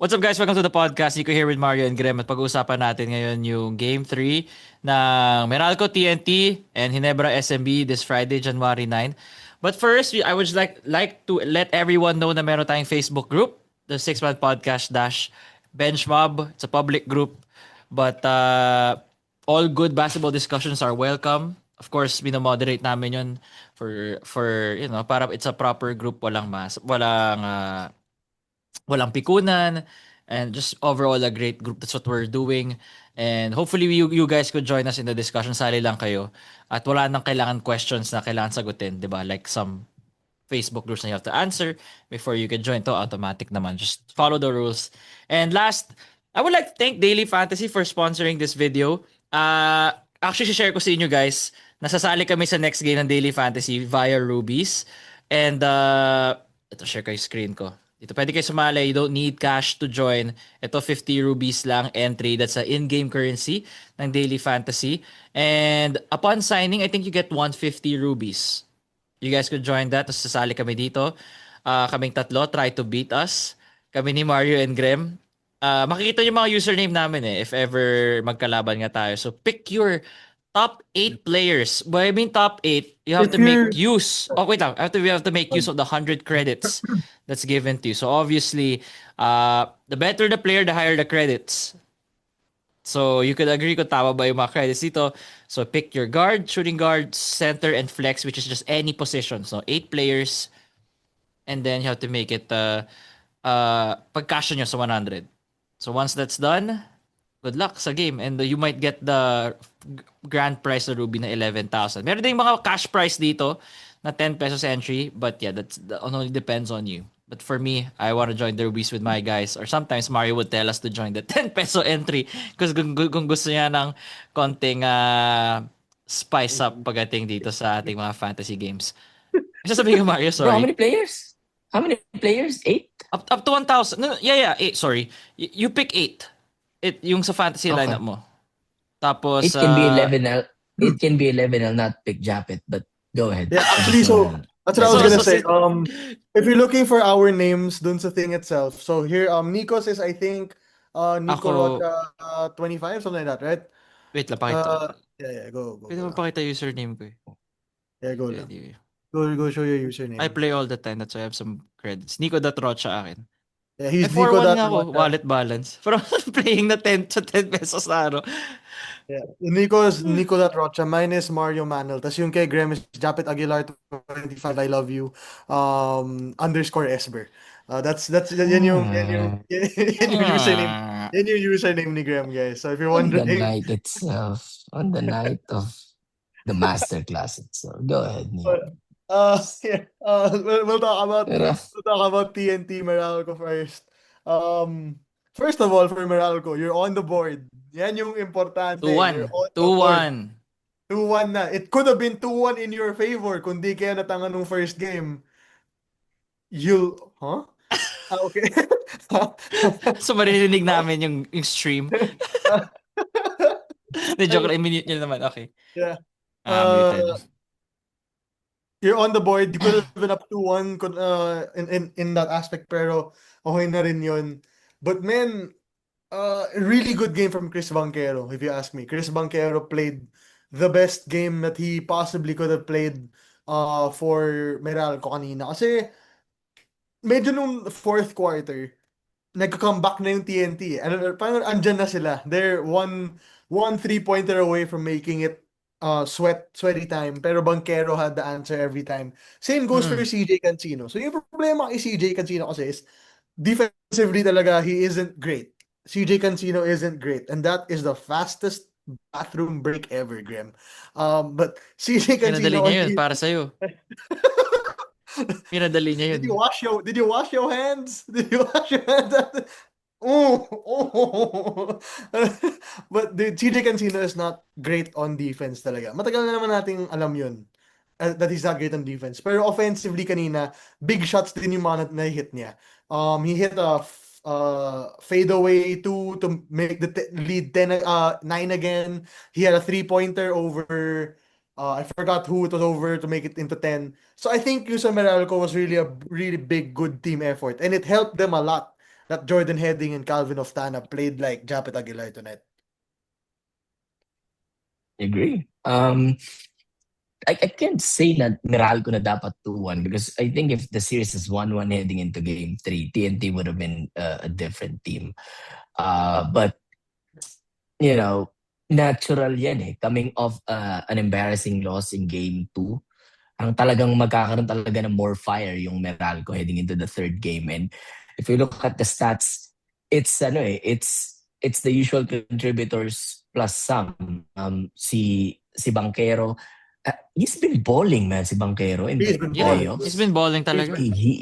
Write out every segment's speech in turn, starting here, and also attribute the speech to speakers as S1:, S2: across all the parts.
S1: What's up guys? Welcome to the podcast. Nico here with Mario and Graham at pag-uusapan natin ngayon yung Game 3 ng Meralco TNT and Hinebra SMB this Friday, January 9. But first, I would like to let everyone know na meron tayong Facebook group, the Six Man Podcast Dash Bench Mob. It's a public group, but all good basketball discussions are welcome. Of course, binomoderate namin yun for para it's a proper group, walang pikunan, and just overall a great group. That's what we're doing. And hopefully you guys could join us in the discussion. Sali lang kayo. At wala nang kailangan questions na kailangan sagutin, 'di ba? Like some Facebook groups na you have to answer before you can join. To automatic naman. Just follow the rules. And last, I would like to thank Daily Fantasy for sponsoring this video. Actually, share ko sa inyo guys. Nasasali kami sa next game ng Daily Fantasy via Rubies. And ito, share ko yung screen ko. Dito pwede kayo sumali. You don't need cash to join. Ito 50 rubies lang entry. That's the in-game currency ng Daily Fantasy. And upon signing, I think you get 150 rubies. You guys could join that. Tapos sasali kami dito. Kaming tatlo, try to beat us. Kami ni Mario and Grem. Makikita yung mga username namin if ever magkalaban nga tayo. So pick your top 8 players. When I mean top 8, you have
S2: If
S1: to make
S2: you're
S1: use. Oh, wait lang. We have to make use of the 100 credits that's given to you. So obviously, the better the player, the higher the credits. So you could agree kung tama ba yung mga credits dito. So pick your guard, shooting guard, center, and flex, which is just any position. So 8 players. And then you have to make it pagkasya nyo sa 100. So once that's done, good luck sa game. And you might get the grand prize na Ruby na 11,000. Meron din mga cash prize dito na 10 pesos entry. But yeah, that only depends on you. But for me, I want to join the Rubies with my guys. Or sometimes Mario would tell us to join the 10 peso entry. Because kung gusto niya ng konting spice up pagdating dito sa ating mga fantasy games. Sasabihin ko Mario,
S3: Bro, how
S1: sorry.
S3: many players? How many players? 8?
S1: Up to 1,000. No, yeah, 8, sorry. You pick 8. Yung sa fantasy
S3: Okay.
S1: lineup mo. Tapos
S3: It can be 11. It can be 11. I'll not pick Japet, but go ahead.
S2: Yeah, actually, so that's what I was gonna say. If you're looking for our names dun sa thing itself, so here, Nikos is I think, Nico
S1: Ako-
S2: Rocha 25, something like that, right?
S1: wait lang, pakita.
S2: Yeah, go.
S1: Pwede mo pakita username ko eh.
S2: Yeah, go lang.
S1: Pwede.
S2: Go show your username.
S1: I play all the time. That's why I have some credits. Nico.rocha akin.
S2: Yeah,
S1: May
S2: he's
S1: 4-1
S2: Nico.
S1: nga ako, wallet balance. From playing na 10 to 10 pesos na ano.
S2: Yeah, Nico's Nico.rocha. Mine is Mario Manel. Tas yung kay Graham is Japet Aguilar 25. I love you. Underscore Esber. That's yan yung username. Yan yung username ni Graham, guys. So if you're
S3: On the
S2: wondering,
S3: night itself, on the night of the masterclass itself. Go ahead, Nico.
S2: yeah. We'll talk about TNT Meralco first. First of all, for Meralco, you're on the board. Yan yung importante.
S1: 2-1.
S2: You're on the
S1: 2-1.
S2: board. 2-1 na. It could have been 2-1 in your favor kung di kaya natangan nung first game. Huh? Okay.
S1: So maririnig namin yung stream. The joke lang, i-minute nyo naman. Okay.
S2: Yeah.
S1: Muted.
S2: You're on the board. You could have been up 2-1 in that aspect, pero okay na rin yun. But man, really good game from Chris Banquero, if you ask me. Chris Banquero played the best game that he possibly could have played for Meralco kanina. Kasi medyo nung fourth quarter, nagka-comeback na yung TNT. Ano, parang andyan na sila. They're one 3-pointer away from making it sweaty time. Pero Banquero had the answer every time. Same goes for CJ Cancino. So yung problema kay CJ Cancino kasi is defensively talaga, he isn't great. CJ Cancino isn't great. And that is the fastest bathroom break ever, Graham. But CJ
S1: Pinadali
S2: Cancino...
S1: niya yun para sa'yo. Pinadali niya yun.
S2: Did you wash your hands? Did you wash your hands? But the CJ Cancino is not great on defense talaga. Matagal na naman nating alam yun. That he's not great on defense. Pero offensively kanina, big shots din yung mga na-hit niya. He hit a fadeaway 2 to make the lead 9 again. He had a 3-pointer over... I forgot who it was over to make it into 10. So I think USM Meralco was really a really big, good team effort. And it helped them a lot that Jordan Heading and Calvin Oftana played like Japet Aguilar tonight.
S3: Agree. I can't say na Meralco na dapat 2-1 because I think if the series is 1-1 heading into game 3, TNT would have been a different team. But, you know, natural yan eh. Coming off an embarrassing loss in game 2, ang talagang magkakaroon talaga ng more fire yung Meralco heading into the third game. And if you look at the stats, it's it's the usual contributors plus some. Si Banquero, he's been balling, man, si Banquero in
S2: He's
S3: the
S2: been
S1: Yeah,
S2: balling.
S1: he's
S3: playoffs.
S1: been balling talaga.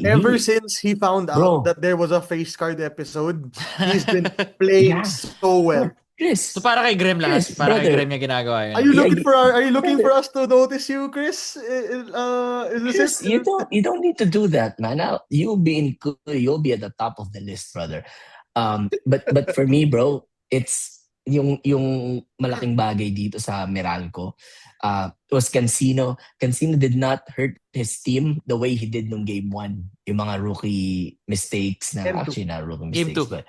S2: Ever since he found out
S3: Bro.
S2: that there was a face card episode, he's been playing
S3: Yeah.
S2: so well.
S3: Chris,
S1: So para kay Graham lahat.
S3: Chris,
S1: Para kay
S3: brother.
S1: Graham niya ginagawa yun.
S2: Are you
S3: Yeah,
S2: looking for us to notice you, Chris? Is this
S3: Chris,
S2: it?
S3: you don't need to do that, man. Now you'll be at the top of the list, brother. But for me, bro, it's yung malaking bagay dito sa Meralco. Was Cancino. Cancino did not hurt his team the way he did nung game 1. Yung mga rookie mistakes na
S2: Game two.
S3: actually not rookie
S1: Game
S3: mistakes,
S1: two.
S3: but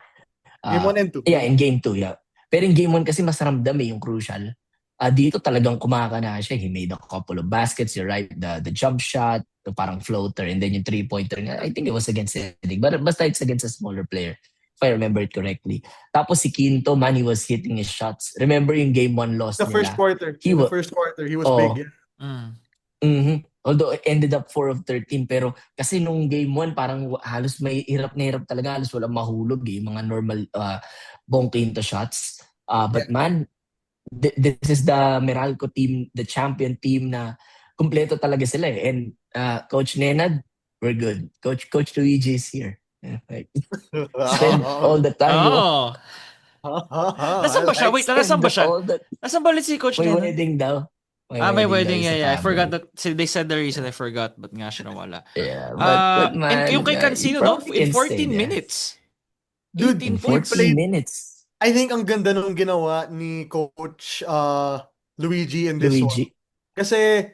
S2: Game 1 and 2.
S3: yeah, in game 2, yeah. Pero in game 1 kasi mas ramdam yung crucial. Dito talagang kumakana siya. He made a couple of baskets. You're right. The jump shot, the parang floater, and then yung 3-pointer. I think it was against Cedric. But basta it's against a smaller player, if I remember it correctly. Tapos si Quinto, man, he was hitting his shots. Remember yung game 1 loss
S2: The
S3: nila?
S2: first quarter.
S3: He
S2: The
S3: wa-
S2: first quarter, he was
S3: Oh.
S2: big.
S1: Mm.
S3: Although it ended up 4 of 13, pero kasi nung game 1, parang halos may hirap na hirap talaga. Halos walang mahulog eh. Mga normal Bong Quinto shots. But man, this is the Meralco team, the champion team na kumpleto talaga sila eh. And Coach Nenad, we're good. Coach Luigi is here. Yeah, like, spend all the time.
S1: Oh. Nasaan ba siya? Wait, nasaan ba siya?
S3: All the,
S1: Nasaan ba ulit si Coach
S3: may
S1: Nenad?
S3: wedding daw.
S1: May wedding.
S3: daw
S1: Yeah. I
S3: sa
S1: forgot
S3: family.
S1: that. They said the reason. I forgot. But nga siya nawala.
S3: Yeah, but man,
S1: and yung kay
S3: you
S1: Cancino, no?
S3: probably
S1: In
S3: can stay
S1: 14
S3: there.
S1: minutes.
S2: Dude,
S1: 18
S3: In
S1: points.
S3: 14 minutes.
S2: I think ang ganda nung ginawa ni Coach Luigi in this one.
S3: Luigi.
S2: Kasi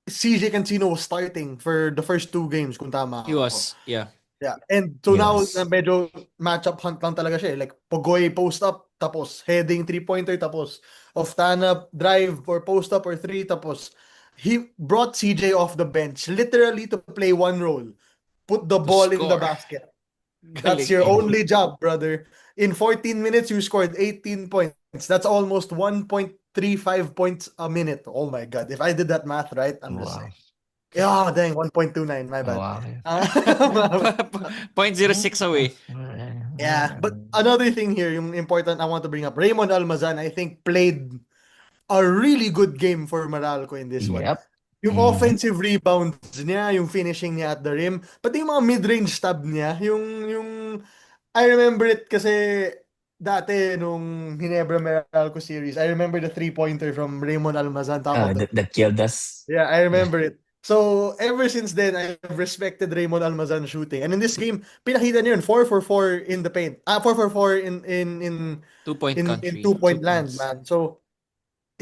S2: CJ Cancino was starting for the first 2 games, kung tama
S1: He
S2: ako.
S1: was. Yeah.
S2: Yeah. And so now,
S3: Yes.
S2: medyo matchup hunt lang talaga siya. Like, Pogoy post up, tapos heading 3-pointer, tapos Oftana drive or post up or 3, tapos he brought CJ off the bench literally to play one role. Put the ball in the
S1: score.
S2: basket. That's
S1: Galing.
S2: your only job, brother. In 14 minutes, you scored 18 points. That's almost 1.35 points a minute. Oh my God. If I did that math right, I'm just
S3: Wow.
S2: saying. Yeah, dang, 1.29. My bad.
S3: Wow.
S1: 0.06 away.
S2: Yeah, but another thing here, yung important I want to bring up, Raymond Almazan, I think, played a really good game for Meralco in this one.
S3: Yep.
S2: Yung
S3: Mhm.
S2: offensive rebounds niya, yung finishing niya at the rim, pati yung mga mid-range stab niya, yung I remember it kasi dati nung Ginebra Meralco series, I remember the 3-pointer from Raymond Almazan top of the
S3: That killed us.
S2: Yeah, I remember it. So, ever since then, I've respected Raymond Almazan shooting. And in this game, pinakita niya yun, 4 for 4 in the paint. 4 for 4 in
S1: 2-point country.
S2: 2-point
S1: 2
S2: land,
S1: points.
S2: man. So,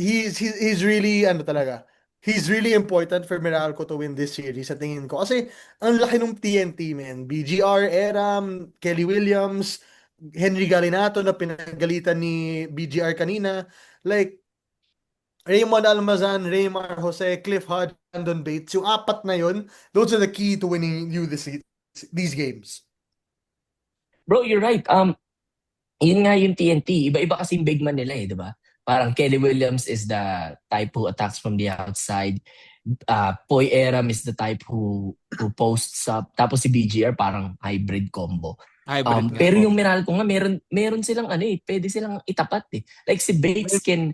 S2: he's really, ano talaga, he's really important for Meralco to win this series, sa tingin ko. Kasi, ang laki ng TNT, man. BGR, Eram, Kelly Williams, Henry Galinato na pinagalitan ni BGR kanina. Like, Raymond Almazan, Raymar Jose, Cliff Hodge, Brandon Bates, yung 4 na yun, those are the key to winning you these games.
S3: Bro, you're right. Yun nga yung TNT. Iba-iba kasing big man nila eh, di ba? Parang Kelly Williams is the type who attacks from the outside. Poy Eram is the type who posts up. Tapos si BGR parang hybrid combo.
S1: Hybrid nga.
S3: Pero yung Meralco nga, meron silang pwede silang itapat eh. Like si Bates can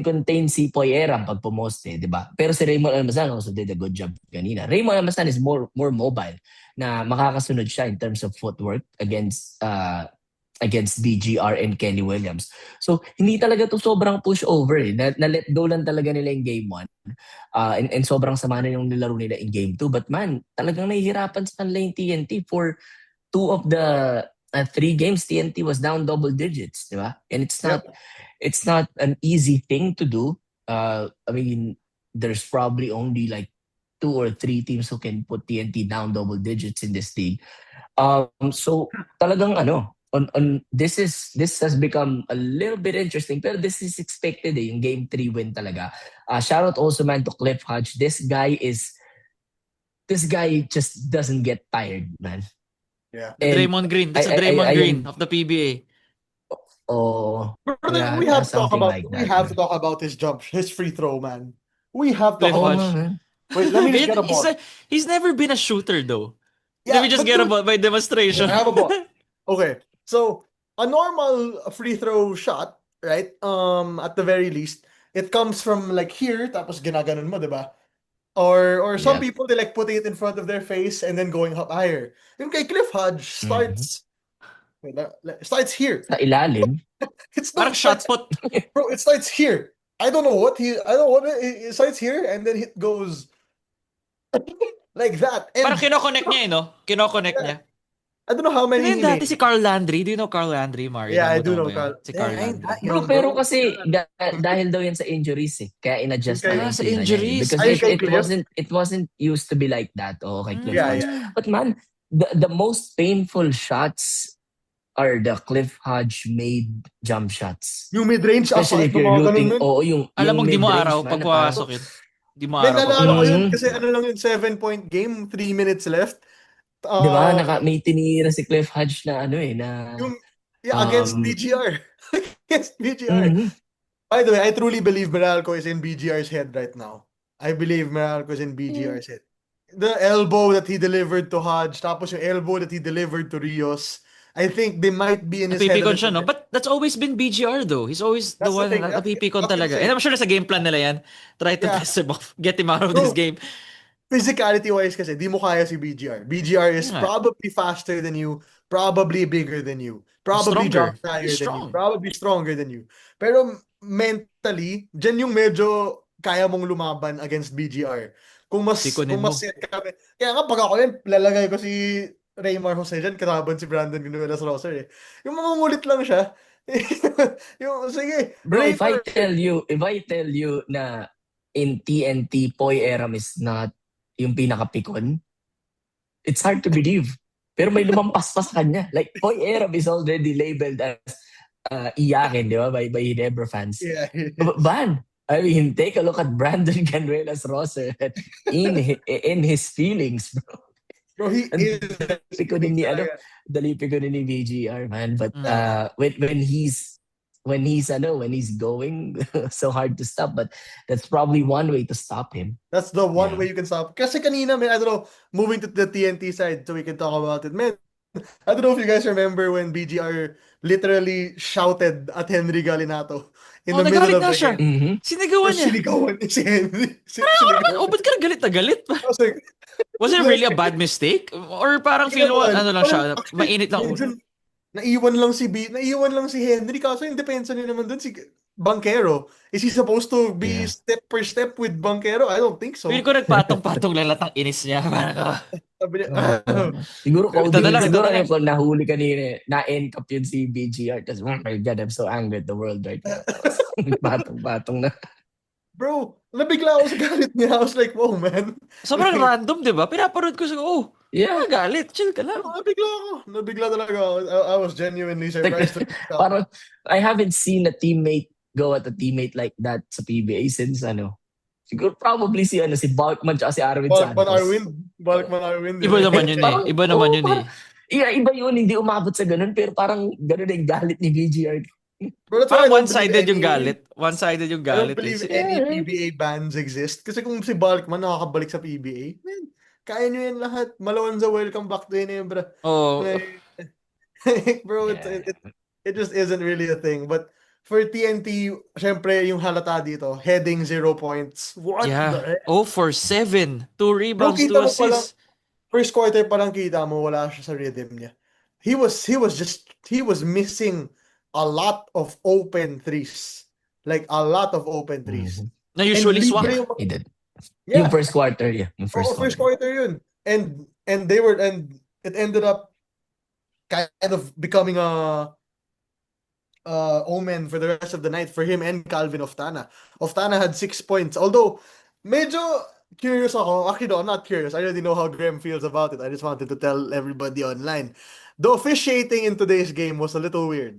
S3: contain si Poy Eram pag pumost eh, di ba? Pero si Raymond Almazan also did a good job kanina. Raymond Almazan is more mobile na makakasunod siya in terms of footwork against BGR and Kelly Williams. So, hindi talaga to sobrang pushover eh. Na-let go lang talaga nila in game 1. And sobrang sama na yung nilaro nila in game 2. But man, talagang nahihirapan sa kanila yung TNT for 2 of the 3 games. TNT was down double digits, di ba? And it's not an easy thing to do. I mean, there's probably only like 2 2 or 3 teams who can put TNT down double digits in this league. So talagang on this has become a little bit interesting, pero this is expected yung game 3 win talaga. Shout out also man to Cliff Hodge. This guy just doesn't get tired, man.
S2: Yeah.
S1: The Draymond Green. That's a Draymond Green of the PBA.
S3: Oh,
S2: Brother,
S3: yeah,
S2: we have to talk
S3: something
S2: about
S3: like
S2: we
S3: that.
S2: have to talk about his free throw, man. We have to
S1: Cliff
S2: talk
S3: Oh,
S1: Hodge.
S3: man.
S2: Wait, let me just get a
S1: He's,
S2: ball.
S1: he's never been a shooter though. Let
S2: Yeah,
S1: me just
S2: but
S1: get a
S2: dude,
S1: ball by demonstration.
S2: I have a ball. Okay, so a normal free throw shot, right? At the very least, it comes from like here, tapos ginaganon mo, diba? Or some
S3: Yeah.
S2: people they like putting it in front of their face and then going up higher. Yung kay Cliff Hodge starts here.
S3: Sa ilalim.
S2: It's
S1: Parang
S2: not
S1: shot
S2: starts,
S1: put.
S2: bro. It starts here. I don't know what it starts here and then it goes like that. And
S1: Parang kinoconnect niya no? Kinoconnect niya.
S2: I don't know how
S1: Di ba
S2: many
S1: yun
S2: he
S1: dati
S2: made.
S1: si Carl Landry? Do you know Carl Landry, Mario?
S2: Yeah, I
S1: Nabutan
S2: do
S1: mo
S2: know
S1: ba yun?
S2: Carl.
S1: Si Carl
S2: Yeah, I ain't
S1: Landry.
S2: that
S3: Bro,
S2: young,
S3: pero
S2: bro.
S3: kasi dahil daw yan sa injuries eh. Kaya in-adjust
S2: Okay.
S3: na yung
S1: Sa
S3: tira niya eh.
S1: injuries.
S3: Because
S2: Ay, kay
S3: it
S2: Cliff?
S3: wasn't used to be like that. Oh, kay Cliff
S2: Yeah,
S3: Hodge.
S2: yeah.
S3: But man, the most painful shots are the Cliff Hodge made jump shots.
S2: Yung mid-range
S3: Especially if you're looking, yung
S1: Alam mo, di mo
S3: mid-range,
S1: araw
S3: man,
S1: pag
S3: na parang-
S1: pumasok yun. Di mo
S2: May
S1: araw pag
S2: nalala ko yun
S3: Mhm.
S2: kasi ano lang yun, 7-point game, 3 minutes left.
S3: Di ba? May tinira si Cliff Hodge na
S2: Yung, against
S3: Um,
S2: BGR. Against BGR.
S3: mhm.
S2: By the way, I truly believe Meralco is in BGR's head right now. I believe Meralco is in BGR's head. The elbow that he delivered to Hodge, tapos yung elbow that he delivered to Rios, I think they might be in his head.
S1: napipikon siya, no? But that's always been BGR though. He's always the
S2: That's the
S1: one
S2: thing.
S1: na napipikon
S2: That's what I'm
S1: talaga.
S2: saying.
S1: And I'm sure sa game plan nila yan. Try to
S2: Yeah.
S1: piss him off. Get him out of
S2: Bro,
S1: this game.
S2: Physicality-wise kasi, di mo kaya si BGR. BGR is
S1: Yeah.
S2: probably faster than you, probably bigger than you, probably
S1: Stronger.
S2: jump higher
S1: He's
S2: than you,
S1: strong.
S2: probably stronger than you. Pero mentally, dyan yung medyo kaya mong lumaban against BGR. Kung mas
S1: Pikunin mo.
S2: set ka. Kaya nga pag ako yan, lalagay ko si Raymar Jose dyan, kataban si Brandon Vinuelas Roser eh. Yung mangungulit lang siya. Yung, sige,
S3: Bro, if I
S2: Raymar,
S3: tell you na in TNT, Poy Eram is not yung pinakapikon, it's hard to believe. Pero may lumampas pa sa kanya. Like, Poy Eram is already labeled as iyakin, di ba? By Ginebra fans.
S2: yeah.
S3: Ban, I mean, take a look at Brandon Canuelas Roser in his feelings, bro.
S2: Bro, he
S3: And
S2: is
S3: pikunin ni dali pikunin ni BGR, man. But
S1: Mm.
S3: when he's going so hard to stop, but that's probably one way to stop him.
S2: That's the one
S3: Yeah.
S2: way you can stop. Kasi kanina, man, I don't know, moving to the TNT side so we can talk about it. Man, I don't know if you guys remember when BGR literally shouted at Henry Galinato in
S1: Oh,
S2: the middle
S1: nagalit
S2: of
S1: na
S2: the
S1: siya.
S2: game.
S3: Mhm.
S1: Sinigawan niya.
S2: Sinigawan niya si Henry.
S1: Oh, ba't ka galit na galit?
S2: I was like,
S1: Was it really a bad mistake? Or parang feel mo, ano lang siya, mainit lang ulo?
S2: Naiwan lang si Henry kaso yung depensa niya naman dun si Banquero. Is he supposed to be
S3: Yeah.
S2: step per step with Banquero? I don't think so.
S1: Feel ko nagpatong-patong lang lahat ng inis niya. Parang,
S2: Sabi niya,
S3: Siguro
S1: Ito na lang, ito
S3: siguro
S1: na lang.
S3: yung nahuli kanina, na-end-cap yun si BGR. Tapos, oh my God, I'm so angry at the world right now. Tapos, patong-patong na.
S2: bro, nabigla ako sa galit niya. I was like, whoa, man.
S1: sobrang random, di ba? Pinaparod ko sa,
S3: Yeah.
S1: galit, chill ka lang.
S2: Nabigla ako. Nabigla talaga ako. I was genuinely surprised.
S3: Parang, I haven't seen a teammate go at a teammate like that sa PBA since siguro probably si Balkman at si Arwin Santos.
S2: Balkman Arwin.
S1: Iba naman yun
S3: Parang,
S1: eh. Iba naman yun eh.
S3: Yeah, iba yun. Hindi umabot sa ganun. Pero parang ganun yung galit ni BGR.
S2: Bro, that's why I
S1: Parang
S2: don't believe
S1: one-sided yung
S2: any-
S1: galit. One-sided yung
S2: I don't
S1: galit.
S2: believe
S1: eh.
S2: any PBA bans exist. Kasi kung si Balkman nakakabalik sa PBA, man, kaya nyo yan lahat. Malawanza, welcome back to Ginebra.
S1: Oh,
S2: Like, bro, it just isn't really a thing. But for TNT, syempre yung halata dito, heading 0 points. What the
S1: yeah.
S2: heck?
S1: 0 for 7. 2 rebounds,
S2: Bro, kita
S1: 2
S2: mo pa lang,
S1: assists.
S2: first quarter pa lang kita mo, wala siya sa rhythm niya. He was missing a lot of open threes. Like, a lot of open threes.
S1: Na usually
S2: And
S1: swak.
S2: libre
S3: He did.
S2: Yeah.
S3: Yung first quarter, yeah. Yung first
S2: Oo, first
S3: quarter.
S2: quarter yun. And it ended up kind of becoming a omen for the rest of the night for him and Calvin Oftana. Oftana had 6 points. Although, medyo curious ako. Actually, no, I'm not curious. I already know how Graham feels about it. I just wanted to tell everybody online. The officiating in today's game was a little weird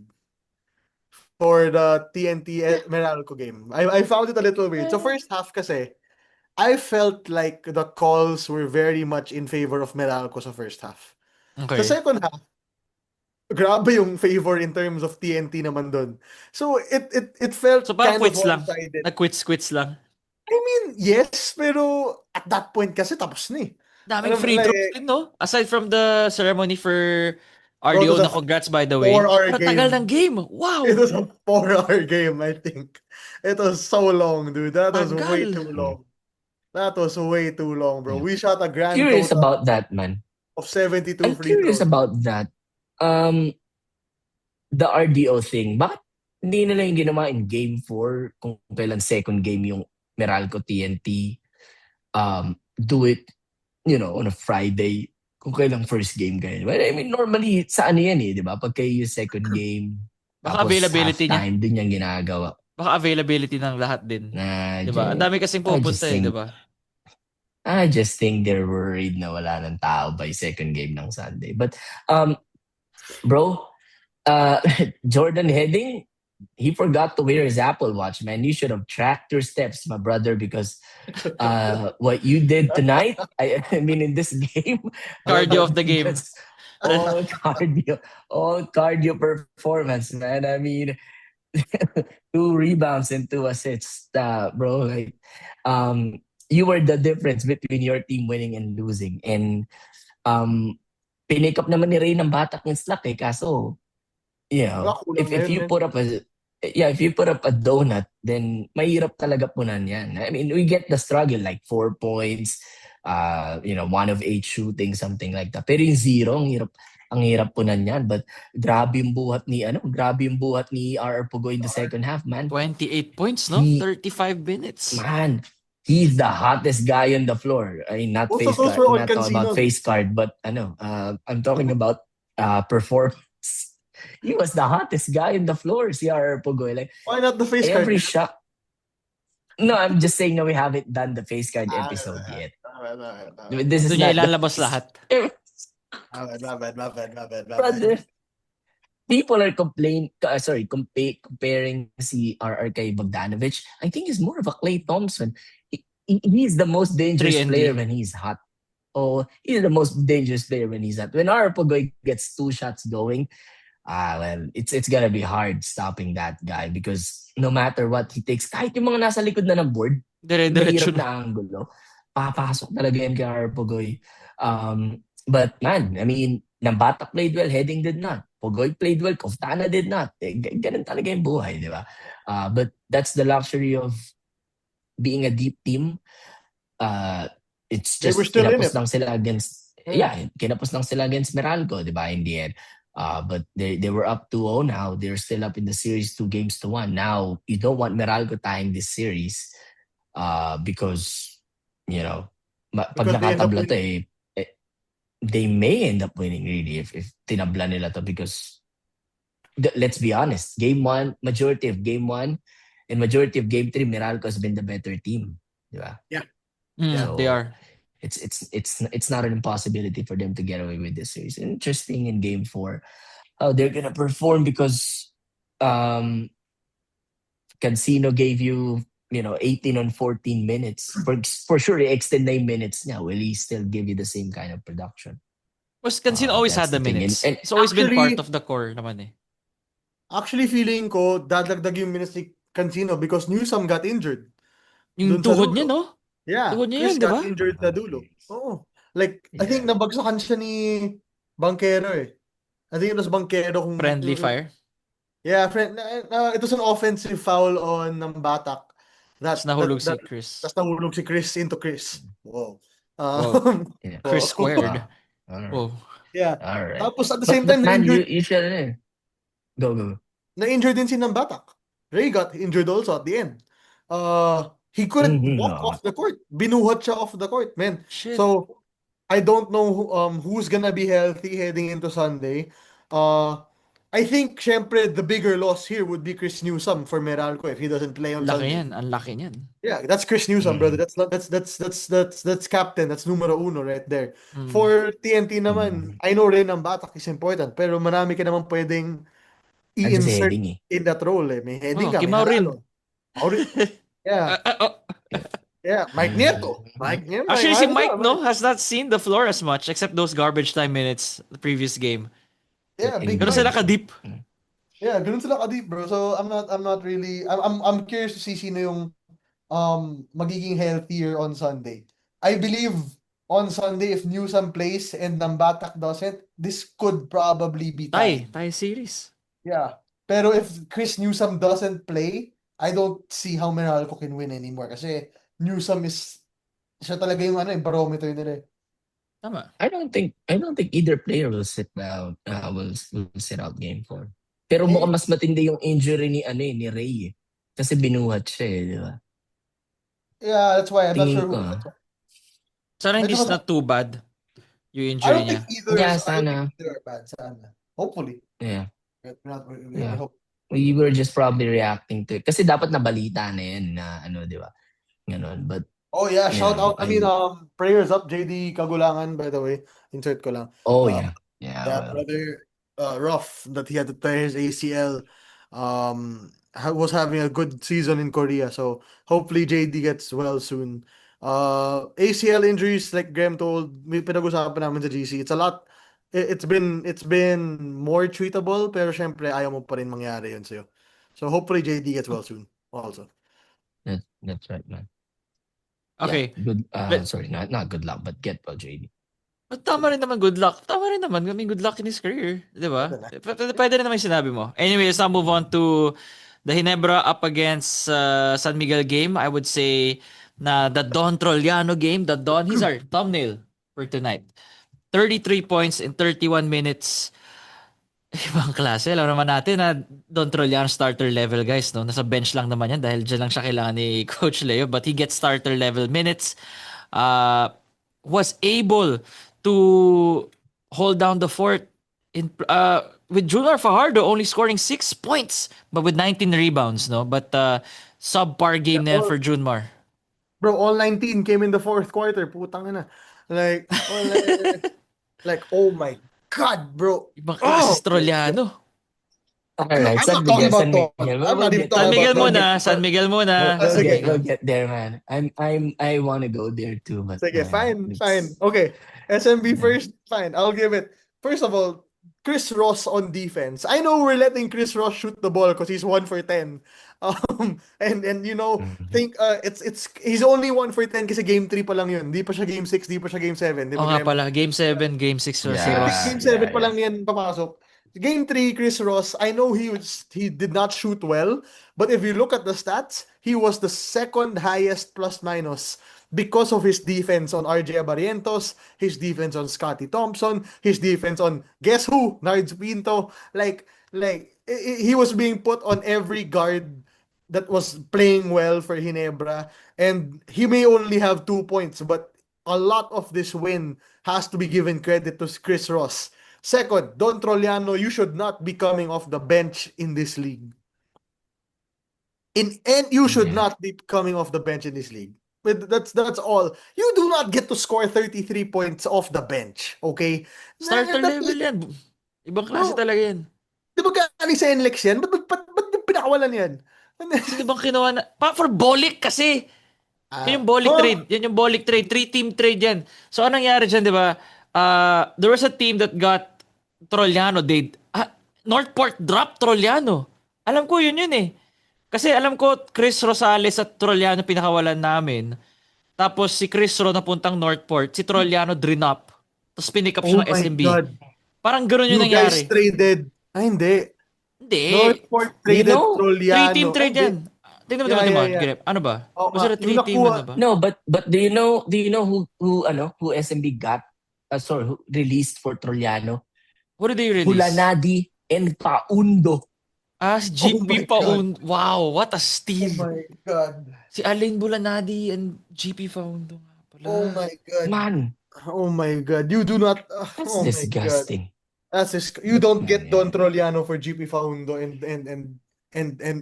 S2: for the TNT Meralco game. I found it a little weird. So first half kasi, I felt like the calls were very much in favor of Meralco sa first half. Sa
S1: Okay.
S2: second half, grabe yung favor in terms of TNT naman dun. So it felt
S1: So parang
S2: kind of
S1: quits lang.
S2: one-sided.
S1: Nag-quits lang.
S2: I mean, yes, pero at that point kasi tapos na eh.
S1: Daming
S2: Alam mo,
S1: free throws
S2: like,
S1: din, no? Aside from the ceremony for
S2: bro, it
S1: RDO
S2: was a
S1: na congrats by the way.
S2: 4-hour
S1: Ang tagal ng
S2: game.
S1: game. Wow!
S2: It was a 4-hour game, I think. It was so long, dude. That was way
S1: Tagal.
S2: too long. That was way too long, bro.
S3: Yeah.
S2: We shot a grand
S3: Curious
S2: total
S3: about that, man.
S2: of 72
S3: I'm
S2: free
S3: curious
S2: throws.
S3: about that. The RDO thing, bakit hindi nila yung ginawa in game 4 kung kailan second game yung Meralco TNT? Do it, on a Friday kung kailang first game kayo. Well, I mean, normally, sa ano yan di ba? Pagka yung second game,
S1: Baka
S3: tapos
S1: availability niya.
S3: halftime, dun yung ginagawa.
S1: Baka availability ng lahat din.
S3: Na,
S1: Diba? Ang dami kasing pupunta diba?
S3: I just think they're worried na wala ng tao by second game ng Sunday. But, bro, Jordan Heading, he forgot to wear his Apple Watch, man. You should have tracked your steps, my brother, because what you did tonight, I mean, in this game,
S1: Cardio of the game.
S3: that's all cardio performance, man. I mean, 2 rebounds and 2 assists, bro. Like, you were the difference between your team winning and losing. And pinick up naman ni Ray ng batak ng slack kaso, if you put up a donut, then mahirap talaga punan yan. I mean, we get the struggle, like 4 points, 1 of 8 shooting, something like that. Pero yung 0, ang hirap punan yan. But grabe yung buhat ni RR Pugoy in the second half, man.
S1: 28 points, no? 35 minutes.
S3: Man, he's the hottest guy on the floor. I mean, not
S2: Both
S3: face
S2: of those
S3: card,
S2: were on
S3: not talking about
S2: Cancino.
S3: face card, but I'm talking about performance. He was the hottest guy on the floor, si RR Pugoy. Like,
S2: Why not the face card?
S3: every shot. No, I'm just saying that we haven't done the face card episode yet. This is
S1: Doon niya
S3: not the
S1: ilalabas
S3: face-
S1: lahat.
S2: My bad.
S3: Brother, people are comparing si RR kay Bogdanovic. I think he's more of a Klay Thompson. He's the most dangerous
S1: 3 and D.
S3: player when he's hot. Oh, he's the most dangerous player when he's hot. When RR Pugoy gets 2 shots going, well, it's gonna be hard stopping that guy because no matter what he takes, kahit yung mga nasa likod na ng board,
S1: Dire-diretso
S3: mahirap
S1: na.
S3: na angulo, papasok talaga yan kay RR Pugoy. But man, I mean, Nambata played well, Heading did not. Pugoy played well, Koftana did not. Ganun talaga yung buhay, di ba? But that's the luxury of being a deep team. It's
S2: They
S3: just
S2: were still in
S3: kinapos
S2: it.
S3: lang sila kinapos lang sila against Meralco, di ba, in the end. But they were up 2-0 now. They're still up in the series 2-1. Now, you don't want Meralco tying this series because, pag
S2: Because they end up
S3: nakatabla to they may end up winning really if tinabla nila to because let's be honest, majority of game 1 and majority of game 3, Meralco has been the better team. Di ba?
S1: They are.
S3: It's not an impossibility for them to get away with this series. Interesting in game 4 how they're gonna perform because Cancino gave you 18 on 14 minutes. For sure, extend 9 minutes now. Will he still give you the same kind of production?
S1: Mas Cancino always
S3: That's
S1: had the
S3: the thing.
S1: minutes.
S3: And
S1: It's always been
S2: actually-
S1: part of the core naman eh.
S2: Actually, feeling ko, dadagdag yung minutes ni Cancino because Newsome got injured.
S1: Yung
S2: Dun sa
S1: tuhod
S2: dulo.
S1: niya, no?
S2: Yeah,
S1: Tuhod niya
S2: Chris
S1: yun, di
S2: got
S1: ba?
S2: injured na dulo. Oo. Like, I think nabagsakan siya ni Banquero eh. I think it was Banquero kung...
S1: Friendly fire.
S2: Yeah, it was an offensive foul on ng Batak.
S1: Tapos nahulog si Chris.
S2: Tapos nahulog si Chris into Chris. Wow.
S3: Yeah.
S1: Chris squared.
S3: Alright.
S1: Oh.
S2: Yeah.
S3: Alright.
S2: Tapos at the
S3: But
S2: same time,
S3: man,
S2: na-injured,
S3: you should go.
S2: na-injured din si Nambatak. Ray got injured also at the end. He couldn't walk off the court. Binuhat siya off the court, man.
S1: Shit.
S2: So, I don't know who's gonna be healthy heading into Sunday. I think, syempre, the bigger loss here would be Chris Newsome for Meralco if he doesn't play on
S1: Laki
S2: Sunday.
S1: yan. Ang laki niyan.
S2: Yeah, that's Chris Newsome, brother.
S3: Mm.
S2: That's captain. That's numero uno right there.
S1: Mm.
S2: For TNT
S3: Mm.
S2: naman, I know rin ang Batak is important, pero marami ka naman pwedeng
S3: Nandiyan si
S2: i-insert
S3: Heading eh.
S2: in that role eh. May Heading
S1: Oh,
S2: ka, may
S1: Kimau rin.
S2: Halalo. Mauri. Yeah,
S1: Oh.
S2: yeah. Mike Nieto. Mike Nieto.
S1: Actually, si
S2: ano
S1: Mike,
S2: ka,
S1: no, has not seen the floor as much except those garbage time minutes the previous game.
S2: Yeah, big
S1: Pero
S2: Mike.
S1: sila ka-deep.
S2: Yeah, ganun sila ka-deep, bro. So I'm not really I'm curious to see sino yung magiging healthier on Sunday. I believe on Sunday if Newsome plays and Nambatak doesn't, this could probably be tied.
S1: Tie series.
S2: Yeah. Pero if Chris Newsome doesn't play, I don't see how Meralco can win anymore kasi Newsome is siya talaga yung barometer nila.
S1: Tama.
S3: I don't think either player will sit out will sit out game 4. Pero mukhang mas matindi yung injury ni ni Ray. Kasi binuhat siya di ba?
S2: Yeah, that's why I'm not
S3: Tingin
S2: sure
S3: ko.
S1: Sana hindi
S2: Medyo
S1: not too bad yung
S2: I
S1: injury
S2: don't
S1: niya.
S2: think either
S3: Yeah,
S2: I don't
S3: sana.
S2: think either are bad. Sana. Hopefully.
S3: Yeah.
S2: We
S3: Yeah.
S2: hope.
S3: We were just probably reacting to it. Kasi dapat nabalita na yan na di ba? Ganon. But
S2: Oh yeah, shout
S3: Yeah,
S2: out. I mean, prayers up, JD Kagulangan, by the way. Insert ko lang.
S3: yeah. Yeah,
S2: Yeah,
S3: well,
S2: brother, rough that he had to tear his ACL. Was having a good season in Korea, so hopefully JD gets well soon. ACL injuries, like Graham told, may pinag-usapan namin sa GC. It's a lot. It's been more treatable, pero syempre ayaw mo pa rin mangyari yun sa'yo. So hopefully JD gets well soon also.
S3: that's right, man.
S1: Okay.
S3: Yeah, good.
S1: Let-
S3: Sorry, not good luck, but get well, JD.
S1: But tama rin naman, good luck. Tama rin naman. I mean, good luck in his career. Di ba? Pwede rin naman yung sinabi mo. Anyway, let's now move on to the Ginebra up against San Miguel game. I would say na the Don Trollano game. The Don, he's our thumbnail for tonight. 33 points in 31 minutes. Ibang klase. Alam naman natin na Don Trollano starter level, guys. No? Nasa bench lang naman yan dahil dyan lang siya kailangan ni Coach Leo. But he gets starter level minutes. Was able to hold down the fort in with Junior Fajardo only scoring 6 points but with 19 rebounds, no? But subpar game na yan for Junmar.
S2: Bro, all 19 came in the fourth quarter. Putang ina. Like, like, oh my God, bro.
S1: Ibang klase Trollano.
S3: Alright,
S2: I'm
S3: San
S2: not talking
S3: Miguel, San
S2: about
S3: Miguel.
S2: Don. I'm not even
S1: San
S2: talking
S1: Miguel
S2: about
S1: muna,
S2: Don.
S1: San Miguel muna.
S3: We'll get there, man. I want to go there too, but
S2: Sige, fine. Okay, SMB first, fine. I'll give it. First of all, Chris Ross on defense. I know we're letting Chris Ross shoot the ball because he's 1 for 10. And you know, think it's he's only 1 for 10 kasi game 3 pa lang yun. Di pa siya game 6, di pa siya game 7. Di ba,
S1: Oo nga
S2: Graham?
S1: pala, game 7, game 6 si
S3: Yeah.
S1: Ross.
S2: Game 7 pa lang yan papasok. Game 3, Chris Ross, I know he did not shoot well, but if you look at the stats, he was the second highest plus minus because of his defense on RJ Barrientos, his defense on Scotty Thompson, his defense on guess who? Nards Pinto. Like he was being put on every guard that was playing well for Ginebra, and he may only have 2 points, but a lot of this win has to be given credit to Chris Ross. Second, Don Trollano, you should not be coming off the bench in this league. And you should not be coming off the bench in this league. But that's all. You do not get to score 33 points off the bench, okay?
S1: Starter level yan. Ibang klase
S2: Bro.
S1: talaga yan.
S2: Di ba galing sa NLEX yan? Ba't pinakawalan yan?
S1: Sino bang kinuha na? For Bolik kasi. Yan yung Bolik
S2: Oh,
S1: trade. Yan yung Bolik trade. 3-team trade yan. So, anong nangyari dyan, di ba? There was a team that got Trollano. Northport dropped Trollano. Alam ko yun eh. Kasi alam ko, Chris Rosales at Trollano pinakawalan namin. Tapos si Chris Ro napuntang Northport. Si Trollano drinop. Tapos pinick up siya
S2: oh
S1: ng
S2: my
S1: SMB.
S2: God.
S1: Parang gano'n yung
S2: You guys
S1: nangyari.
S2: traded. Ay, hindi.
S1: Hindi.
S2: Northport traded
S3: know,
S2: Trollano.
S1: 3-team trade
S2: Ay,
S1: yan. Tingnan mo,
S2: Yeah,
S1: tingnan mo.
S2: yeah, yeah.
S1: Grep. Ano ba?
S2: Oo
S1: Was it a
S2: nga. Yung
S1: 3-team
S2: nakuha-
S1: ano ba?
S3: No, but do you know who SMB got? Who released for Trollano?
S1: Who did they release?
S3: Hulanadi and Paundo.
S1: Si
S2: Oh
S1: GP
S2: my
S1: Paundo. Wow, what a
S2: Oh
S1: steal.
S2: my God.
S1: Si Alain Bulanadi and GP Paundo nga pala.
S2: Oh my God.
S3: Man,
S2: Oh my God. You do not.
S3: that's
S2: oh my God.
S3: disgusting.
S2: You don't
S3: Yeah,
S2: get
S3: yeah.
S2: Don Troliano for GP Faundo and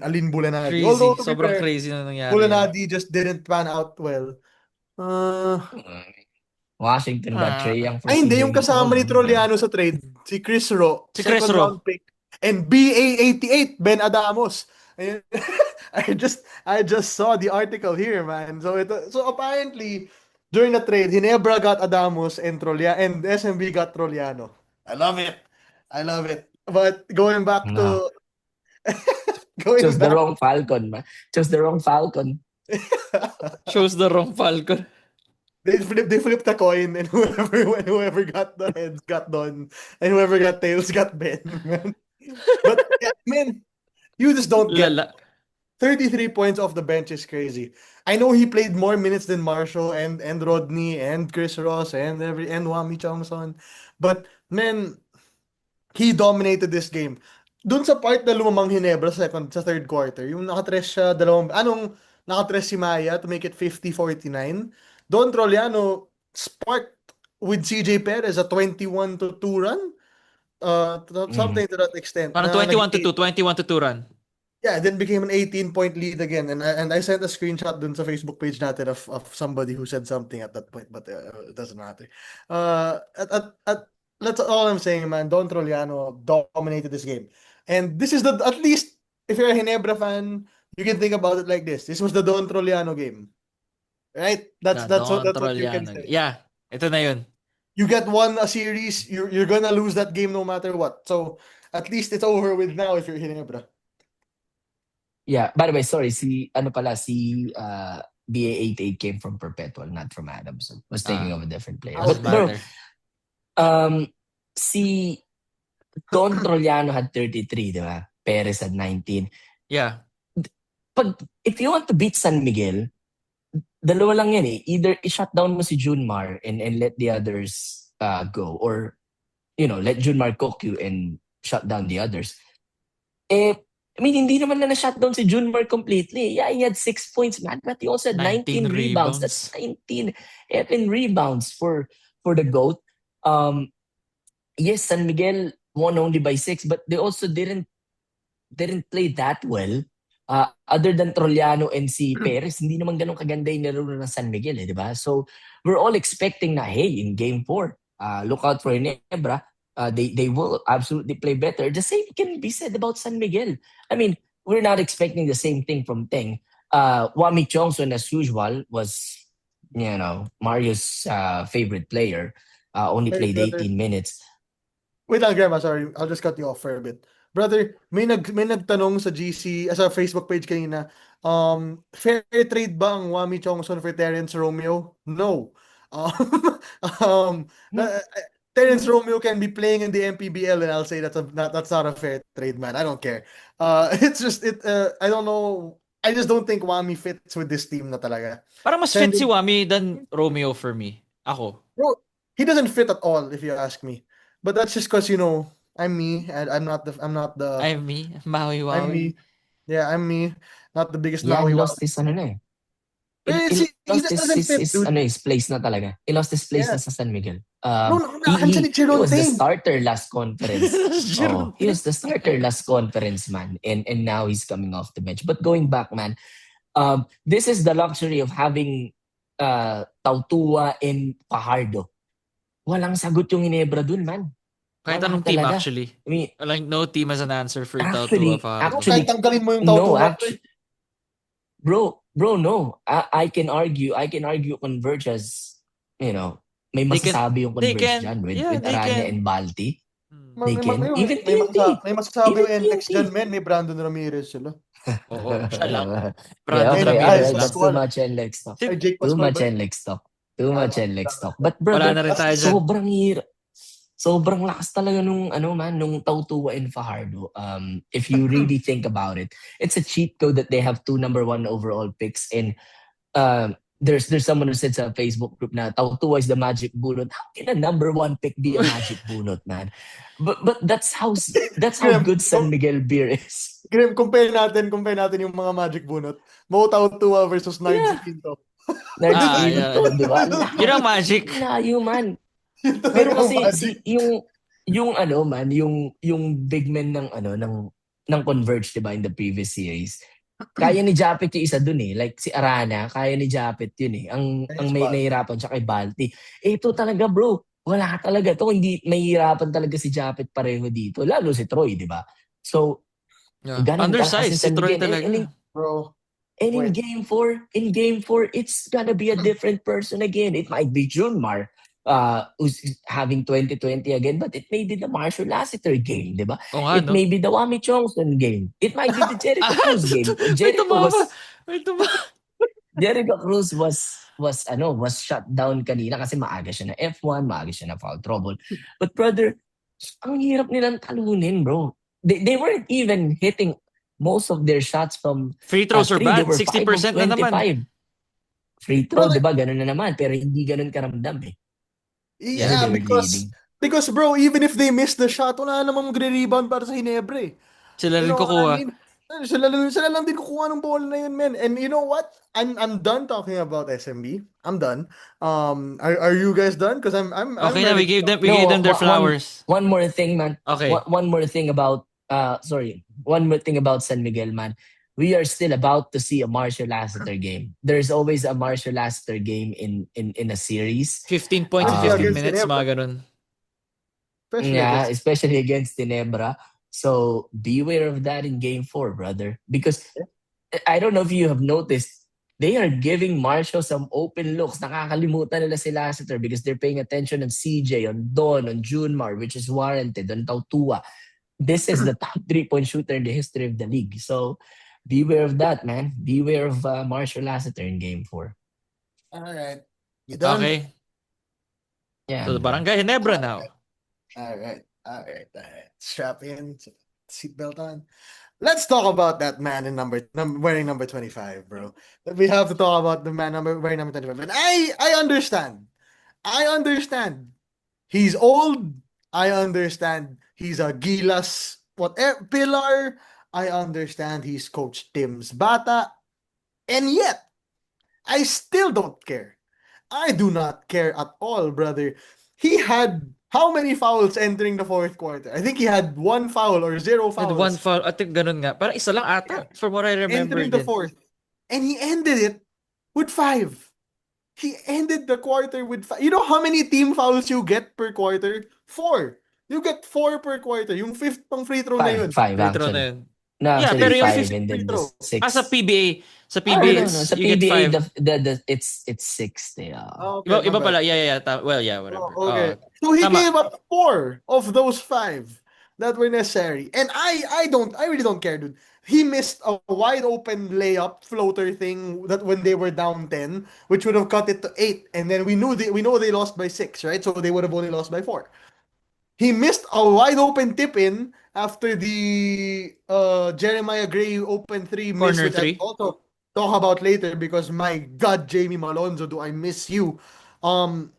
S2: Alin Bulanadi.
S1: Crazy.
S2: Although to be
S1: Sobrang
S2: fair,
S1: crazy na nangyari yan.
S2: Bulanadi just didn't pan out well. Uh,
S3: Washington got Trae Young for
S2: Ay, hindi.
S3: CJ
S2: Yung kasama
S3: McCollum.
S2: ni Troliano sa trade, si Chris Ro,
S1: Si Chris
S2: second round
S1: Ro.
S2: pick, and BA88, Ben Adamos. Ayun. I just saw the article here, man. So apparently, during the trade, Hinebra got Adamos and SMB got Troliano. I love it. I love it. But
S3: No.
S2: going
S3: Chose the
S2: back,
S3: wrong Falcon, man. Chose the wrong Falcon.
S1: Shows the wrong Falcon.
S2: they flipped a coin, and whoever got the heads got Don, and whoever got tails got Ben. Man. But yeah, man, you just don't get
S1: Lala.
S2: 33 points off the bench is crazy. I know he played more minutes than Marshall and Rodney and Chris Ross and Wami Chongson, but man, he dominated this game. Dun sa part na lumamang Hinebra sa third quarter, yung nakatres siya nakatres si Maya to make it 50-49. Don Troliano sparked with CJ Perez a 21 to 2 run. Something to that extent.
S1: Parang
S2: Na
S1: 21 to
S2: nag-
S1: 2. 21 to 2 run.
S2: Yeah, then became an 18-point lead again. And I sent a screenshot dun sa Facebook page natin of somebody who said something at that point, but it doesn't matter. That's all I'm saying, man. Don Troliano dominated this game. And this is at least, if you're a Hinebra fan, you can think about it like this. This was the Don Troliano game. Right? That's what you can say.
S1: Yeah. Ito na yun.
S2: You get a series, you're gonna lose that game no matter what. So at least it's over with now if you're Hinebra.
S3: Yeah, by the way, sorry, si BA88 came from Perpetual, not from Adamson. Was thinking of a different player.
S1: Doesn't
S3: But bro,
S1: matter.
S3: si Don Troliano had 33, di ba? Perez had 19.
S1: Yeah.
S3: If you want to beat San Miguel, dalawa lang yan eh. Either i-shut down mo si Junmar and let the others go, or let Junmar cook you and shut down the others. Hindi naman na shut down si Junmar completely. Yeah, he had 6 points, man, but he also had 19 rebounds. That's 19 effing rebounds for the GOAT. Yes, San Miguel won only by 6, but they also didn't play that well. Other than Troliano and si Perez, hindi naman ganun kaganda yung nalaro ng San Miguel, di ba? So, we're all expecting na, hey, in Game 4, look out for Ginebra. They will absolutely play better. The same can be said about San Miguel. I mean, we're not expecting the same thing from Teng. Wami Chongson, as usual, was, Mario's favorite player. Only played 18 minutes.
S2: Wait lang, Grandma, sorry. I'll just cut you off for a bit. Brother, may nagtanong sa GC, sa Facebook page kanina, fair trade ba ang Wami Chongson for Terence Romeo? No. Terence Romeo can be playing in the MPBL and I'll say that's not a fair trade, man. I don't care. It's just I don't know. I just don't think Wami fits with this team na talaga.
S1: Parang mas fit si Wami than Romeo for me. Ako.
S2: Bro, he doesn't fit at all if you ask me. But that's just because I'm me and I'm not the
S1: I'm me. Maui Wawi.
S2: I'm me. Yeah, I'm me. Not the biggest
S3: Yeah,
S2: Maui
S3: he lost his He lost his place na talaga. He lost his place na sa San Miguel. He was the starter last conference. He was the starter last conference, man. And now he's coming off the bench. But going back, man, this is the luxury of having Tautua and Fajardo. Walang sagot yung Ginebra dun, man.
S1: Kahit anong team, actually. I mean, like, no team has an answer for Tautua Fajardo.
S2: Actually, kahit tanggalin mo yung Tautua.
S3: Bro, no. I can argue Converge as, may masasabi yung Converge dyan with Aranya and Balti. They can. Even TNT.
S2: May masasabi yung NX dyan, men. May Brandon Ramirez sila.
S1: Oo, siya lang.
S3: Brandon
S1: Ramirez
S3: lang. That's too much NLEX talk. Too much NLEX talk. But brother,
S1: wala na rin tayo dyan.
S3: sobrang hirap. Sobrang lakas talaga nung Tautua and Fajardo. If you really think about it, it's a cheat code that they have 2 number 1 overall picks, and there's someone who said sa Facebook group na Tautua is the magic bunot. How can a number 1 pick be a magic bunot, man? But that's how good San Miguel beer is.
S2: Grim, compare natin yung mga magic bunot. Mo Tautua versus Nards Quinto.
S3: Nards Quinto, di ba?
S1: Yun ang magic.
S3: Layo, man. Pero kasi yung yung ano man, yung big men ng ano ng Converge, 'di ba, in the previous series. Kaya ni Japet yung isa dun eh. Like si Arana, kaya ni Japet yun eh. Ang
S2: It's
S3: may
S2: bad.
S3: nahihirapan siya kay Balti. Ito talaga bro, wala talaga to. Hindi mahihirapan talaga si Japet pareho dito. Lalo si Troy, di ba? So,
S1: Yeah.
S3: ganun ka kasi
S1: Undersized si
S3: San
S1: Troy
S3: Miguel.
S1: talaga.
S2: Bro,
S3: And
S2: wait.
S3: in game four, it's gonna be a different person again. It might be Junmar, who's having 2020 again, but it may be the Marshall Lassiter game, di ba?
S1: Oo nga,
S3: It
S1: no?
S3: may be the Wami Chongson game. It might be the Jericho
S1: Ah,
S3: Cruz game.
S1: may tumama. May tumama.
S3: Jericho Cruz was shut down kanina kasi maaga siya na F1, maaga siya na foul trouble. But brother, ang hirap nilang talunin, bro. They weren't even hitting most of their shots from
S1: Free throws are
S3: three. They
S1: bad.
S3: were 5 of
S1: 60% na naman.
S3: 25. Free throw,
S2: Brother,
S3: di ba? Ganun na naman. Pero hindi ganun karamdam eh. Kasi
S1: Yeah.
S2: yeah,
S3: they were
S2: because
S3: leading.
S2: because bro, even if they miss the shot, wala namang magre-rebound para sa Hinebra eh.
S1: Sila
S2: You
S1: rin
S2: know what I
S1: kukuha.
S2: mean? Sila lang din kukuha ng ball na yun, man. And you know what? I'm done talking about SMB. I'm done. Are you guys done? Because I'm
S1: Okay na,
S2: ready
S1: we
S2: to
S1: gave
S2: talk.
S1: them we
S3: No,
S1: gave them their flowers.
S3: one more thing, man.
S1: Okay.
S3: One more thing about one more thing about San Miguel, man. We are still about to see a Marshall Lassiter game. There's always a Marshall Lassiter game in a series.
S1: 15 points in
S2: Especially
S1: 15
S3: Um,
S2: against
S1: minutes,
S2: Ginebra.
S1: mga ganun.
S2: Especially
S3: yeah,
S2: against
S3: especially against Ginebra. So beware of that in game 4, brother. Because I don't know if you have noticed, they are giving Marshall some open looks. Nakakalimutan nila si Lassiter because they're paying attention on CJ, on Don, on Junmar, which is warranted, on Tautua. This is the top 3-point shooter in the history of the league. So beware of that, man. Beware of Marshall Lassiter in game 4.
S2: All right. You done?
S1: Okay.
S3: Yeah,
S1: So the
S3: I'm done.
S1: Barangay Ginebra now.
S2: All right. All right. All right. Strap in. Seatbelt on. Let's talk about that man in wearing number 25, bro. We have to talk about the man wearing number 25. And I understand. I understand. He's old. I understand. He's a Gilas pillar. I understand he's Coach Tim's bata. And yet, I still don't care. I do not care at all, brother. He had how many fouls entering the fourth quarter? I think he had one foul or zero
S1: And one
S2: fouls.
S1: foul. I think ganun nga. Parang isa lang ata. From what I remember
S2: Entering the
S1: din.
S2: fourth. And he ended it with 5. He ended the quarter with 5. You know how many team fouls you get per quarter? 4. You get 4 per quarter. Yung fifth pang free throw na yun.
S3: Five
S1: Free throw na
S3: actually.
S1: yun.
S3: No,
S1: Yeah,
S3: actually
S1: pero yung
S3: five,
S2: fifth
S3: and
S2: free
S3: then the
S2: throw.
S1: sa
S3: 6.
S1: PBA, sa
S3: Oh
S1: PBA
S3: no,
S1: it's
S3: sa
S1: you get
S3: PBA
S1: 5.
S3: it's 6. Yeah.
S2: Okay, my
S1: Iba
S2: bad.
S1: pala. Yeah. Well, yeah, whatever.
S2: Oh, okay. So he
S1: Tama.
S2: gave up 4 of those 5 that were necessary. And I really don't care, dude. He missed a wide open layup floater thing that when they were down 10, which would have cut it to 8. And then we know they lost by 6, right? So they would have only lost by 4. He missed a wide open tip in after the Jeremiah Gray open 3 miss,
S1: Corner
S2: which I
S1: 3.
S2: will also talk about later because my God, Jamie Malonzo, do I miss you. And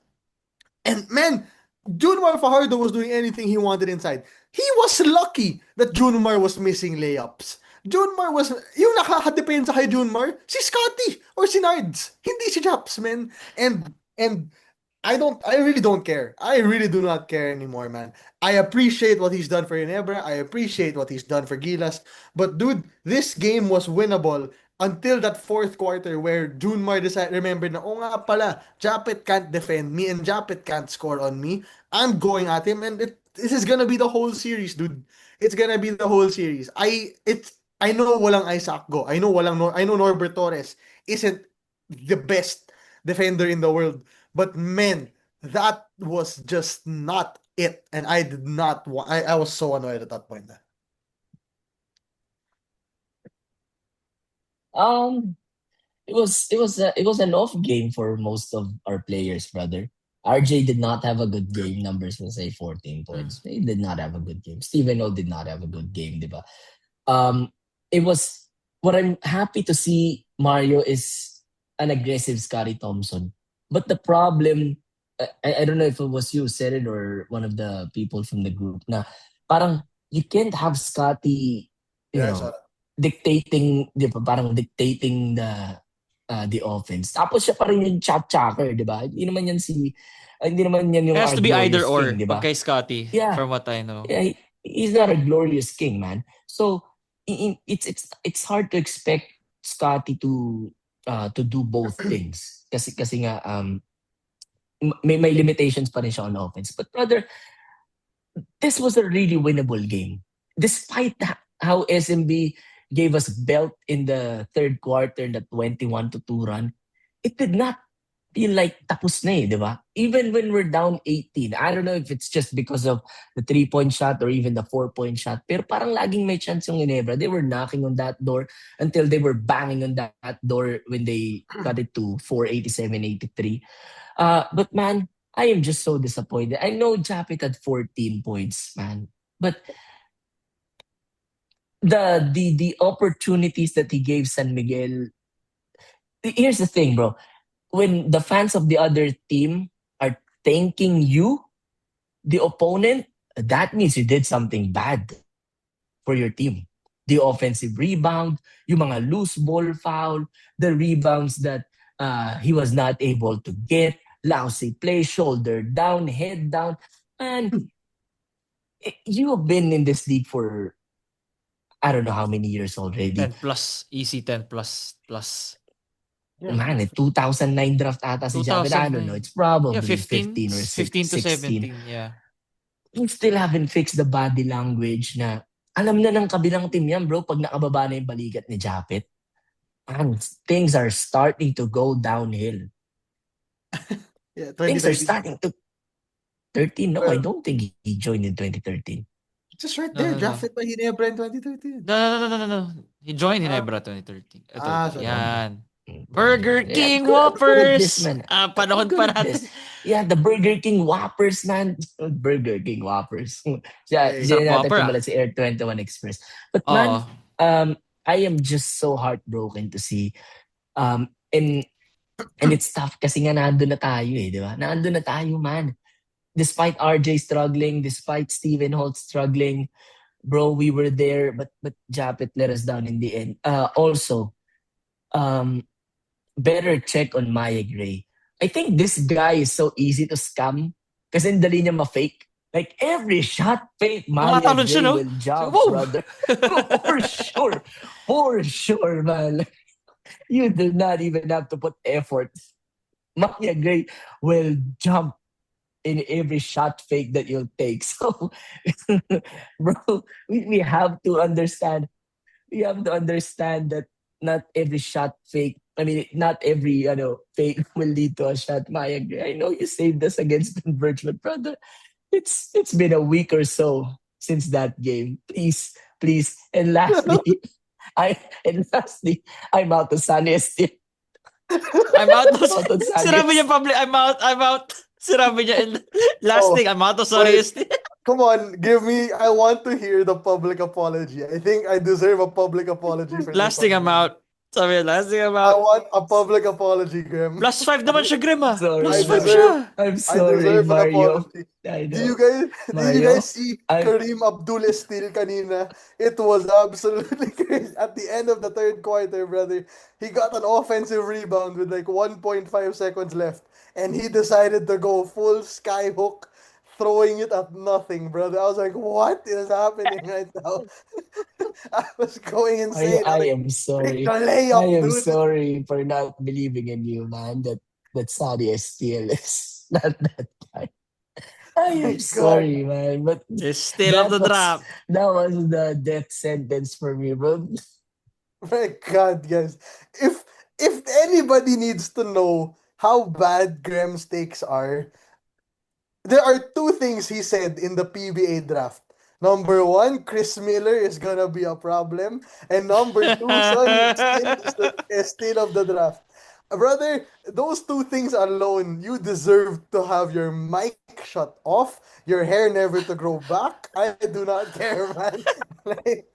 S2: man, Junmar Fajardo was doing anything he wanted inside. He was lucky that Junmar was missing layups. Junmar was, yung nakakadepensa kay Junmar, si Scotty or si Nards. Hindi si Chaps, man. And I really don't care. I really do not care anymore, man. I appreciate what he's done for Ginebra. I appreciate what he's done for Gilas. But dude, this game was winnable until that fourth quarter where Junmar decided, remember na, oh nga pala, Japet can't defend me and Japet can't score on me. I'm going at him and this is gonna be the whole series, dude. It's gonna be the whole series. I know walang Isaac Go. I know Norbert Torres isn't the best defender in the world. But man, that was just not it. And I did not want, I was so annoyed at that point.
S3: Um, it was an off game for most of our players, brother. RJ did not have a good game. Numbers will say 14 points. He did not have a good game. Stephen O did not have a good game, diba? It was what I'm happy to see Mario is an aggressive Scotty Thompson. But the problem, I don't know if it was you who said it or one of the people from the group, na parang you can't have Scotty, you
S2: Yeah, I
S3: know,
S2: saw that.
S3: dictating, di ba, parang dictating the offense. Tapos siya pa rin yung shot chucker, di ba? Hindi naman yan yung
S1: It has to be either
S3: glorious king,
S1: or
S3: di
S1: pag
S3: ba?
S1: kay Scotty,
S3: Yeah,
S1: from what I know.
S3: yeah, he's not a glorious king, man. So it's hard to expect Scotty to do both things. Kasi nga may limitations pa rin siya on offense. But brother, this was a really winnable game. Despite how SMB gave us belt in the third quarter in the 21-2 run, it did not feel like tapos na di ba? Even when we're down 18, I don't know if it's just because of the 3-point shot or even the 4-point shot, pero parang laging may chance yung Ginebra. They were knocking on that door until they were banging on that door when they got it to 487-83. But man, I am just so disappointed. I know Japit had 14 points, man. But the opportunities that he gave San Miguel, here's the thing, bro. When the fans of the other team are thanking you, the opponent, that means you did something bad for your team. The offensive rebound, yung mga loose ball foul, the rebounds that he was not able to get, lousy play, shoulder down, head down. And you have been in this league for I don't know how many years already.
S1: 10 plus, easy 10 plus.
S2: Yeah.
S3: Man, 2009 draft ata si Javid. I don't know. It's probably
S1: Yeah, 15
S3: or
S1: 15 to
S3: 16.
S1: 17, yeah.
S3: You still haven't fixed the body language na alam na ng kabilang team yan, bro, pag nakababa na yung balikat ni Japit. Man, things are starting to go downhill.
S2: Yeah,
S3: Things are
S2: 2013.
S3: starting to... 13? No, I don't think he joined in 2013.
S2: Just right
S1: No,
S2: there,
S1: no,
S2: draft
S1: no.
S2: it by Ginebra in 2013.
S1: No. He joined Ginebra 2013. Ito,
S2: sorry.
S1: yan. Burger
S3: Yeah,
S1: King
S3: look at
S1: Whoppers!
S3: this, man.
S1: Panahon
S3: Look
S1: pa
S3: at
S1: natin.
S3: this. Yeah, the Burger King Whoppers, man. Burger King Whoppers.
S2: Hey,
S3: Diyan natin
S1: Whopper,
S3: tumulat si Air 21 Express. But
S1: Oo.
S3: man, I am just so heartbroken to see. And it's tough kasi nga nandun na tayo di ba? Nandun na tayo, man. Despite RJ struggling, despite Steven Holt struggling, bro, we were there, but Japit let us down in the end. Also, better check on Maya Gray. I think this guy is so easy to scam kasi dali niya ma-fake. Like every shot fake, Maya
S1: Tumatalon
S3: Gray
S1: siya, no?
S3: will jump,
S1: Wow!
S3: brother. For sure, man. You do not even have to put effort. Maya Gray will jump in every shot fake that you'll take. So, bro, we have to understand. We have to understand that not every shot fake. I mean, not every fake will lead to a shot. Maya, I know you saved us against Converge, but brother, it's been a week or so since that game. Please. And lastly, I'm out to Sunny Esteem.
S1: I'm out.
S3: Out on Sunny
S1: Sirabi niya public, I'm out. Sirabi niya. And last thing, I'm out of sorry.
S2: Come on, I want to hear the public apology. I think I deserve a public apology for
S1: Last
S2: this
S1: thing, I'm
S2: one.
S1: out. Sabi, last thing, I'm
S2: I
S1: out.
S2: want a public apology, Graham.
S1: +5 naman siya, Grim, ah.
S3: Sorry,
S1: +5
S2: I
S1: siya.
S3: I'm
S2: I
S3: sorry,
S2: deserve an
S3: Mario.
S2: apology.
S3: I
S2: Did
S3: know.
S2: you guys
S3: Mario,
S2: see
S3: I-
S2: Kareem Abdul-Estil kanina? It was absolutely crazy. At the end of the third quarter, brother, he got an offensive rebound with like 1.5 seconds left, and he decided to go full skyhook, throwing it at nothing, brother. I was like, what is happening right now? I was going insane.
S3: I
S2: Like,
S3: am sorry.
S2: pick the layup,
S3: I am
S2: dude.
S3: sorry for not believing in you, man. That Saudi STL is not that guy. I
S2: My
S3: am sorry, man. But
S1: It's still of the draft.
S3: that was the death sentence for me, bro.
S2: My God, guys. If anybody needs to know how bad Graham's takes are, there are two things he said in the PBA draft. Number one, Chris Miller is gonna be a problem. And number two, Sonny is still of the draft. Brother, those two things alone, you deserve to have your mic shut off, your hair never to grow back. I do not care, man. like,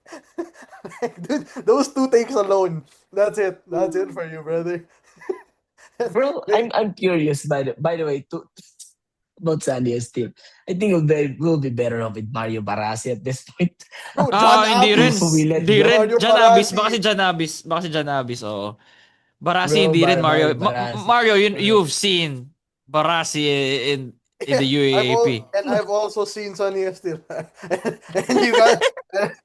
S2: dude, those two things alone, that's it. That's it for you, brother.
S3: Bro, I'm curious by the way about Sandy Steel. I think we'll be better off with Mario Barasi at this point.
S2: Bro, John
S1: Hindi rin.
S2: Abis.
S3: We let
S1: Hindi
S3: go.
S1: rin.
S2: Mario
S1: Jan Abis.
S2: Barasi.
S1: Baka si Jan Abis. Oo. Barasi
S3: Bro,
S1: hindi rin, Mario.
S3: Barasi.
S1: Mario, you've seen Barasi in the UAAP.
S2: I've also seen Sonny Estil. And you guys,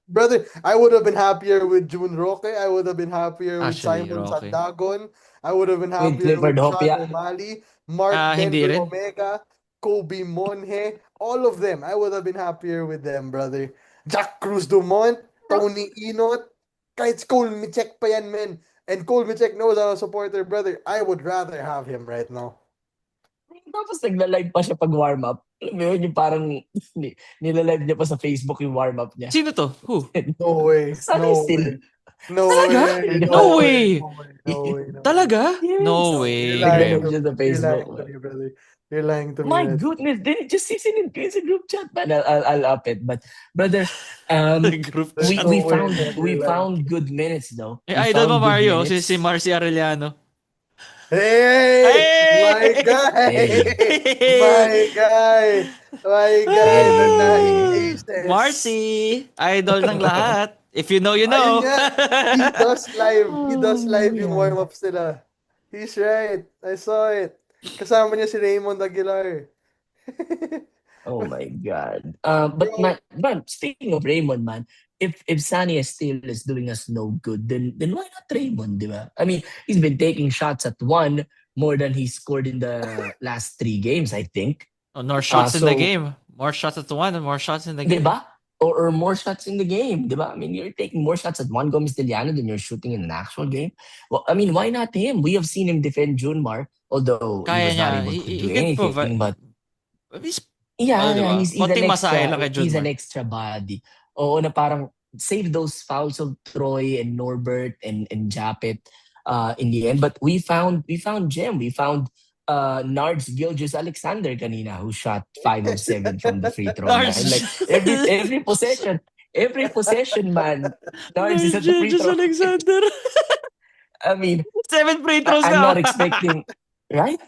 S2: brother, I would have been happier with June Roque. I would have been happier with
S1: Actually,
S2: Simon
S1: okay.
S2: Sandagon. I would have been
S3: With
S2: happier
S3: Clifford
S2: with Sean
S3: Hopia.
S2: O'Malley, Mark
S1: Hindi
S2: Denver
S1: rin.
S2: Omega, Kobe Monhe, all of them. I would have been happier with them, brother. Jack Cruz Dumont, Tony Inot, kahit Cole Michek pa yan, men. And Cole Michek knows I'm a supporter, brother. I would rather have him right now.
S3: Tapos nagla-live pa siya pag warm-up. Alam mo yun, yung parang nilalive niya pa sa Facebook yung warm-up niya.
S1: Sino to? Who?
S2: No way.
S3: Sunny
S2: No
S3: Estil.
S2: way. No
S1: Talaga?
S2: way.
S1: No way.
S2: No way. No way. No way.
S1: Talaga?
S3: Yes.
S1: No
S2: You're
S1: way,
S2: lying
S1: Graham.
S3: Nagla-live siya sa
S2: to me. You're
S3: Facebook.
S2: lying to me, brother. You're lying to me.
S3: My
S2: Red.
S3: goodness, didn't just season in sa group chat, man. I'll up it. But brother,
S1: Group
S2: There's
S1: chat.
S2: no
S3: we
S2: way,
S3: found
S2: man.
S3: we
S2: You're lying.
S3: found good minutes though.
S1: Eh,
S3: We
S1: idol mo,
S3: found good
S1: Mario.
S3: minutes.
S1: Si Marcy Arellano.
S2: Hey! My
S1: Hey!
S2: guy!
S3: Hey.
S2: My guy! My guy!
S3: Hey.
S2: The 9 aces.
S1: Marcy! Idol ng lahat. If you know, you
S2: Ayun
S1: know.
S2: nga. He does live. He does
S3: Oh,
S2: live yung
S3: man.
S2: warm-ups nila. He's right. I saw it. Kasama niya si Raymond Aguilar.
S3: Oh my God. But
S2: Bro.
S3: man, speaking of Raymond, man, if Sunny Estil is doing us no good, then why not Raymond, di ba? I mean, he's been taking shots at one more than he scored in the last 3 games, I think.
S1: Oh, more shots in the
S3: so-
S1: game. More shots at one and more shots in the game.
S3: Di ba? Or more shots in the game, di ba? I mean, you're taking more shots at Juan Gomez Diliano than you're shooting in an actual game. Well, I mean, why not him? We have seen him defend Junmar, although he
S1: Kaya
S3: was not
S1: niya.
S3: able to
S1: He
S3: do
S1: can
S3: anything.
S1: provide.
S3: But
S1: He's,
S3: yeah,
S1: Ano, diba?
S3: he's
S1: Konting
S3: an
S1: masahe lang kay
S3: extra, he's an
S1: Junmar.
S3: extra body. Oo, na parang save those fouls of Troy and Norbert and Japet in the end. But we found Jem. We found Nards Gilgis Alexander kanina who shot 5 of 7 from the free throw line.
S1: Nards.
S3: Like every possession, man, Nards is at the free throw.
S1: Alexander.
S3: I mean,
S1: 7 free throws
S3: I'm
S1: now.
S3: not expecting, right?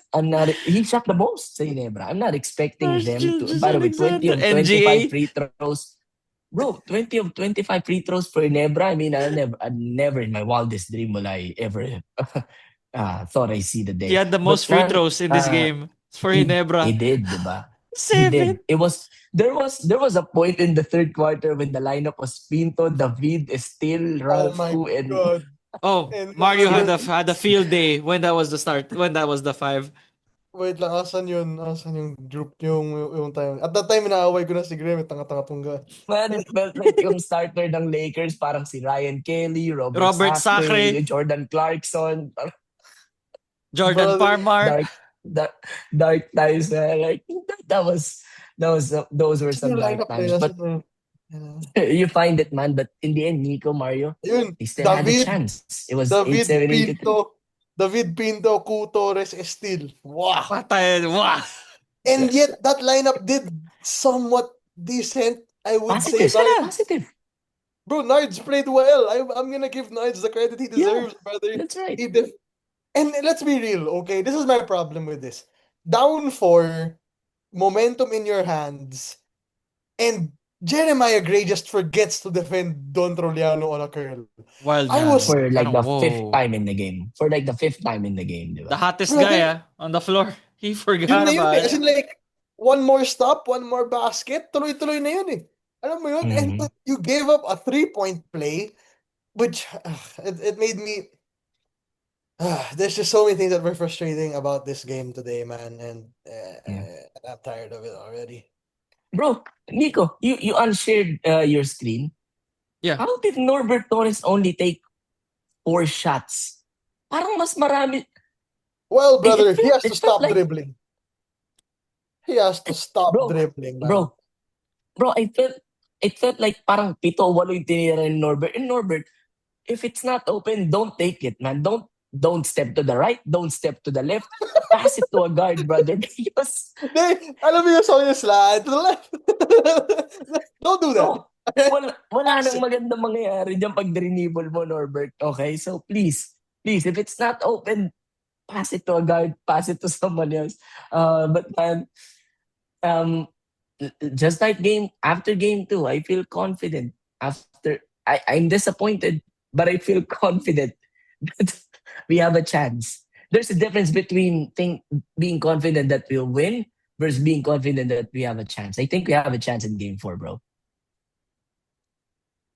S3: He shot the most sa Ginebra. I'm not expecting
S1: Nards
S3: them to,
S1: Gilgeous
S3: by the way, 20 of
S1: Alexander.
S3: 25
S1: NGA.
S3: free throws. Bro, 20 of 25 free throws for Ginebra. I mean, I never in my wildest dream will I ever thought I see the day.
S1: He had the most
S3: But,
S1: free
S3: man,
S1: throws in this game. It's for Ginebra.
S3: He did, diba? He
S1: 7.
S3: did. There was a point in the third quarter when the lineup was Pinto, David, Estil,
S2: Oh my
S3: Ralph, and
S2: God.
S1: Oh,
S2: And
S1: Mario
S2: then-
S1: had a field day when that was the start. When that was the 5.
S2: Wait lang, asan yun? Asan yung group, yung time? At that time, inaaway ko na si Graham, tanga-tanga tungga.
S3: man, it felt like yung starter ng Lakers parang si Ryan Kelly,
S1: Robert Sacre.
S3: Jordan Clarkson,
S1: Jordan
S2: Brother,
S1: Parmar.
S3: dark times na like those were some
S2: Yung
S3: dark
S2: lineup na
S3: times.
S2: yun,
S3: But
S2: asan
S3: you find it, man. But in the end, Nico, Mario,
S2: yun,
S3: they still had a
S2: David,
S3: chance. It was
S2: David
S3: 8-7 into
S2: Pinto, Ku Torres, Estil. Wow.
S1: Patay. Wow.
S2: And yet, that lineup did somewhat decent, I would say.
S3: Positive.
S2: Bro, Nards played well. I'm gonna give Nards the credit he deserves, brother.
S3: That's right.
S2: And let's be real, okay? This is my problem with this. Down 4, momentum in your hands, and Jeremiah Gray just forgets to defend Don Troliano on a curl.
S1: Wild
S2: I
S1: man.
S2: was-
S3: For like the
S1: Parang,
S3: fifth
S1: whoa.
S3: time in the game. For like the 5th time in the game, di
S1: The
S3: ba?
S1: hottest
S2: Bro,
S1: guy on the floor. He forgot
S2: Yun na yun
S1: about
S2: eh. As
S1: it.
S2: in like, one more stop, one more basket, tuloy-tuloy na yun eh. Alam mo yun? And
S3: Mhm.
S2: you gave up a 3-point play, which it made me... there's just so many things that were frustrating about this game today, man. And I'm tired of it already.
S3: Bro, Nico, you unshared your screen.
S1: Yeah.
S3: How did Norbert Torres only take 4 shots? Parang mas marami.
S2: Well, brother, he has
S3: it
S2: to
S3: felt
S2: stop
S3: like-
S2: dribbling. He has to stop
S3: Bro,
S2: dribbling, man.
S3: Bro, it felt like parang 7-8 yung tinira ni Norbert. And Norbert, if it's not open, don't take it, man. Don't step to the right, don't step to the left. Pass it to a guard, brother. Because
S2: They, alam mo yung song yung slide to the left. Don't do that.
S3: bro, wala nang magandang mangyayari diyan pag drinibble mo, Norbert. Okay? So please, if it's not open, pass it to a guard, pass it to someone else. But man, just like after game 2, I feel confident. I'm disappointed, but I feel confident that we have a chance. There's a difference between being confident that we'll win versus being confident that we have a chance. I think we have a chance in game 4, bro.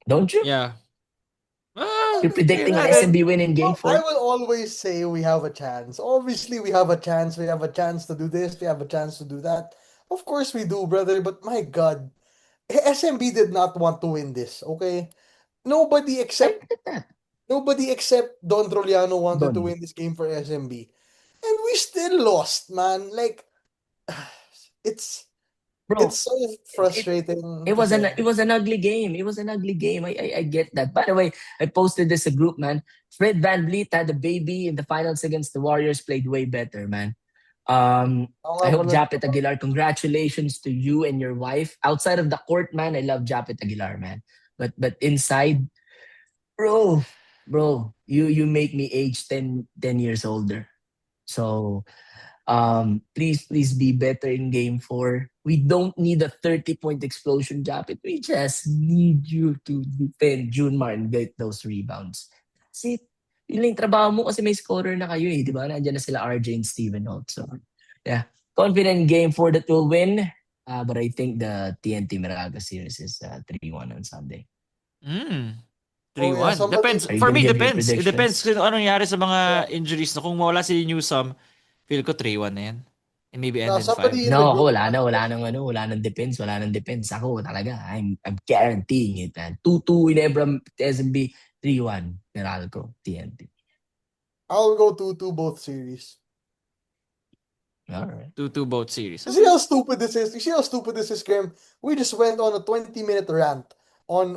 S3: Don't you?
S1: Yeah.
S3: You're predicting an
S1: tingnan natin.
S3: SMB win in game
S2: I
S3: 4?
S2: will always say we have a chance. Obviously, we have a chance. We have a chance to do this. We have a chance to do that. Of course we do, brother. But my God, SMB did not want to win this. Okay, nobody
S3: I
S2: except
S3: get that.
S2: nobody except Don Troliano wanted to
S3: Don.
S2: win this game for SMB, and we still lost, man. Like, it's
S3: Bro,
S2: it's so
S3: it,
S2: frustrating
S3: it
S2: to
S3: was an
S2: say.
S3: it was an ugly game. It was an ugly game. I get that. By the way, I posted this a group, man. Fred Van Vliet had a baby in the finals against the Warriors, played way better, man.
S2: Ako
S3: I
S2: nga
S3: hope
S2: pala,
S3: Japet Aguilar, congratulations to you and your wife. Outside of the court, man, I love Japet Aguilar, man. But inside, bro, you make me age 10 years older. So please be better in game 4. We don't need a 30-point explosion, Japet. We just need you to defend Junmar and get those rebounds. That's it. Yun lang yung trabaho mo kasi may scorer na kayo eh, di ba? Nandiyan na sila RJ and Steven Holt. So, yeah. Confident in game 4 that we'll win. But I think the TNT Maraga series is 3-1 on Sunday.
S1: Mm.
S2: oh yeah,
S1: 3-1.
S2: somebody,
S1: Depends.
S3: Are you
S1: For
S3: gonna
S1: me,
S3: give your
S1: depends. It depends
S3: predictions?
S1: kung ano nangyari sa
S2: yeah.
S1: mga injuries. No? Kung mawala si Newsome, feel ko 3-1 na yan. And maybe end in 5.
S2: Somebody in the
S3: No,
S2: group.
S3: ako wala nang depends, Ako talaga, I'm guaranteeing it, man. 2-2 in Ebram, SMB, 3-1 Meralco, TNT.
S2: I'll go 2-2 both series.
S3: All right.
S1: 2-2 both series.
S2: You see how stupid this is? You see how stupid this is, Graham? We just went on a 20-minute rant on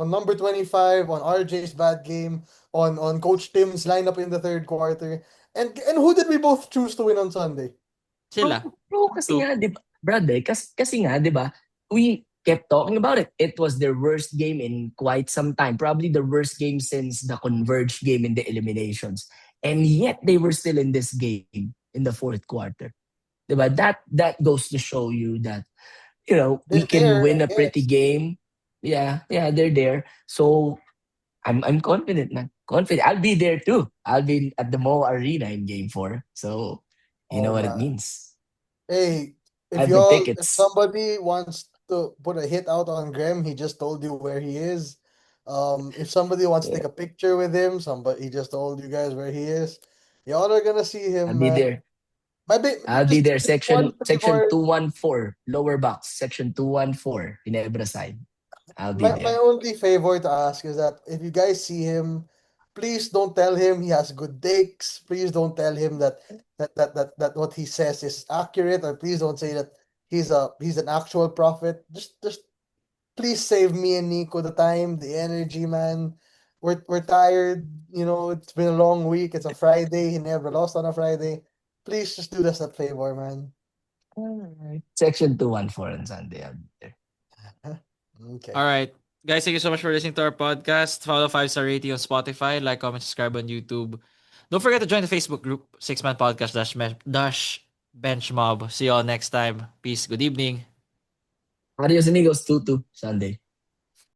S2: number 25, on RJ's bad game, on Coach Tim's lineup in the third quarter. And who did we both choose to win on Sunday?
S1: Sila.
S3: Bro, kasi
S1: 2-2.
S3: nga, di ba, brother, kasi nga, di ba, we kept talking about it. It was their worst game in quite some time. Probably the worst game since the Converge game in the eliminations. And yet, they were still in this game in the fourth quarter. Di ba? That goes to show you that, we
S2: They're
S3: can
S2: there,
S3: win
S2: I
S3: a pretty
S2: guess.
S3: game. Yeah, they're there. So, I'm confident, man. Confident. I'll be there too. I'll be at the Mo Arena in game 4. So, you know
S2: Oh
S3: what it
S2: man.
S3: means.
S2: Hey,
S3: I
S2: if
S3: have the
S2: if
S3: tickets.
S2: somebody wants to put a hit out on Graham, he just told you where he is. If somebody wants to
S3: Yeah,
S2: take a picture with him, he just told you guys where he is. Y'all are gonna see
S3: I'll
S2: him,
S3: be
S2: man.
S3: there.
S2: Maybe
S3: I'll be there.
S2: just one
S3: Section
S2: thing before
S3: 214, lower box. Section 214, Ginebra side. I'll be
S2: my
S3: there.
S2: only favor to ask is that if you guys see him, please don't tell him he has good takes. Please don't tell him that what he says is accurate, or please don't say that he's an actual prophet. Just please save me and Nico the time, the energy, man. We're tired. It's been a long week. It's a Friday. He never lost on a Friday. Please just do us that favor, man.
S3: Alright. Section 214 on Sunday. I'll be there.
S2: Okay.
S1: All right. Guys, thank you so much for listening to our podcast. Follow 5-star rating on Spotify. Like, comment, subscribe on YouTube. Don't forget to join the Facebook group, 6-Man Podcast dash Bench Mob. See you all next time. Peace. Good evening.
S3: Adios amigos. 2-2 Sunday.